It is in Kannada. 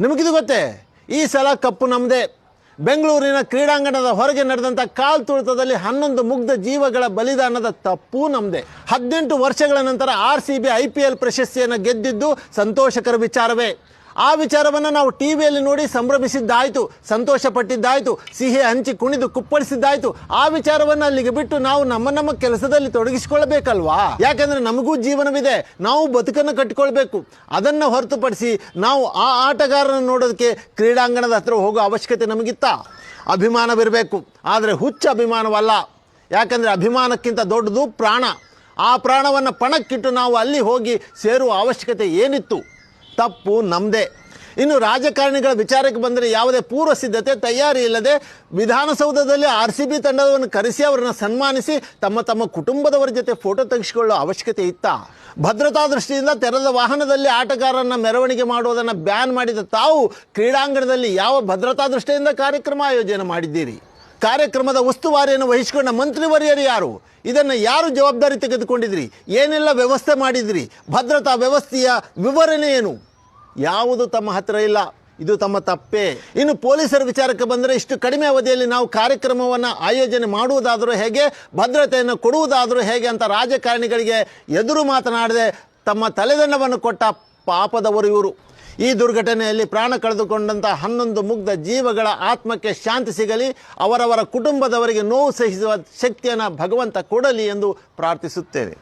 ನಿಮಗಿದು ಗೊತ್ತೇ, ಈ ಸಲ ಕಪ್ಪು ನಮ್ಮದೇ. ಬೆಂಗಳೂರಿನ ಕ್ರೀಡಾಂಗಣದ ಹೊರಗೆ ನಡೆದಂಥ ಕಾಲ್ ತುಳಿತದಲ್ಲಿ 11 ಮುಗ್ಧ ಜೀವಗಳ ಬಲಿದಾನದ ತಪ್ಪು ನಮ್ಮದೇ. 18 ವರ್ಷಗಳ ನಂತರ RCB IPL ಪ್ರಶಸ್ತಿಯನ್ನು ಗೆದ್ದಿದ್ದು ಸಂತೋಷಕರ ವಿಚಾರವೇ. ಆ ವಿಚಾರವನ್ನು ನಾವು ಟಿವಿಯಲ್ಲಿ ನೋಡಿ ಸಂಭ್ರಮಿಸಿದ್ದಾಯಿತು, ಸಂತೋಷ ಪಟ್ಟಿದ್ದಾಯಿತು, ಸಿಹಿ ಹಂಚಿ ಕುಣಿದು ಕುಪ್ಪಳಿಸಿದ್ದಾಯಿತು. ಆ ವಿಚಾರವನ್ನು ಅಲ್ಲಿಗೆ ಬಿಟ್ಟು ನಾವು ನಮ್ಮ ಕೆಲಸದಲ್ಲಿ ತೊಡಗಿಸಿಕೊಳ್ಳಬೇಕಲ್ವಾ? ಯಾಕಂದರೆ ನಮಗೂ ಜೀವನವಿದೆ, ನಾವು ಬದುಕನ್ನು ಕಟ್ಟಿಕೊಳ್ಬೇಕು. ಅದನ್ನು ಹೊರತುಪಡಿಸಿ ನಾವು ಆ ಆಟಗಾರರನ್ನು ನೋಡೋದಕ್ಕೆ ಕ್ರೀಡಾಂಗಣದ ಹತ್ರ ಹೋಗೋ ಅವಶ್ಯಕತೆ ನಮಗಿತ್ತ? ಅಭಿಮಾನವಿರಬೇಕು, ಆದರೆ ಹುಚ್ಚ ಅಭಿಮಾನವಲ್ಲ. ಯಾಕಂದರೆ ಅಭಿಮಾನಕ್ಕಿಂತ ದೊಡ್ಡದು ಪ್ರಾಣ. ಆ ಪ್ರಾಣವನ್ನು ಪಣಕ್ಕಿಟ್ಟು ನಾವು ಅಲ್ಲಿ ಹೋಗಿ ಸೇರುವ ಅವಶ್ಯಕತೆ ಏನಿತ್ತು? ತಪ್ಪು ನಮ್ಮದೇ. ಇನ್ನು ರಾಜಕಾರಣಿಗಳ ವಿಚಾರಕ್ಕೆ ಬಂದರೆ ಯಾವುದೇ ಪೂರ್ವ ಸಿದ್ಧತೆ ತಯಾರಿ ಇಲ್ಲದೆ ವಿಧಾನಸೌಧದಲ್ಲಿ RCB ತಂಡವನ್ನು ಕರೆಸಿ ಅವರನ್ನು ಸನ್ಮಾನಿಸಿ ತಮ್ಮ ಕುಟುಂಬದವರ ಜೊತೆ ಫೋಟೋ ತೆಗೆಸಿಕೊಳ್ಳೋ ಅವಶ್ಯಕತೆ ಇತ್ತ? ಭದ್ರತಾ ದೃಷ್ಟಿಯಿಂದ ತೆರೆದ ವಾಹನದಲ್ಲಿ ಆಟಗಾರರನ್ನು ಮೆರವಣಿಗೆ ಮಾಡುವುದನ್ನು ಬ್ಯಾನ್ ಮಾಡಿದ ತಾವು ಕ್ರೀಡಾಂಗಣದಲ್ಲಿ ಯಾವ ಭದ್ರತಾ ದೃಷ್ಟಿಯಿಂದ ಕಾರ್ಯಕ್ರಮ ಆಯೋಜನೆ ಮಾಡಿದ್ದೀರಿ? ಕಾರ್ಯಕ್ರಮದ ಉಸ್ತುವಾರಿಯನ್ನು ವಹಿಸಿಕೊಂಡ ಮಂತ್ರಿವರ್ಯರು ಯಾರು? ಇದನ್ನು ಯಾರು ಜವಾಬ್ದಾರಿ ತೆಗೆದುಕೊಂಡಿದ್ರಿ? ಏನೆಲ್ಲ ವ್ಯವಸ್ಥೆ ಮಾಡಿದ್ರಿ? ಭದ್ರತಾ ವ್ಯವಸ್ಥೆಯ ವಿವರಣೆ ಏನು? ಯಾವುದು ತಮ್ಮ ಹತ್ತಿರ ಇಲ್ಲ. ಇದು ತಮ್ಮ ತಪ್ಪೇ. ಇನ್ನು ಪೊಲೀಸರ ವಿಚಾರಕ್ಕೆ ಬಂದರೆ ಇಷ್ಟು ಕಡಿಮೆ ಅವಧಿಯಲ್ಲಿ ನಾವು ಕಾರ್ಯಕ್ರಮವನ್ನು ಆಯೋಜನೆ ಮಾಡುವುದಾದರೂ ಹೇಗೆ, ಭದ್ರತೆಯನ್ನು ಕೊಡುವುದಾದರೂ ಹೇಗೆ ಅಂತ ರಾಜಕಾರಣಿಗಳಿಗೆ ಎದುರು ಮಾತನಾಡದೆ ತಮ್ಮ ತಲೆದಂಡವನ್ನು ಕೊಟ್ಟ ಪಾಪದವರು ಇವರು. ಈ ದುರ್ಘಟನೆಯಲ್ಲಿ ಪ್ರಾಣ ಕಳೆದುಕೊಂಡಂಥ 11 ಮುಗ್ಧ ಜೀವಗಳ ಆತ್ಮಕ್ಕೆ ಶಾಂತಿ ಸಿಗಲಿ, ಅವರವರ ಕುಟುಂಬದವರಿಗೆ ನೋವು ಸಹಿಸುವ ಶಕ್ತಿಯನ್ನು ಭಗವಂತ ಕೊಡಲಿ ಎಂದು ಪ್ರಾರ್ಥಿಸುತ್ತೇವೆ.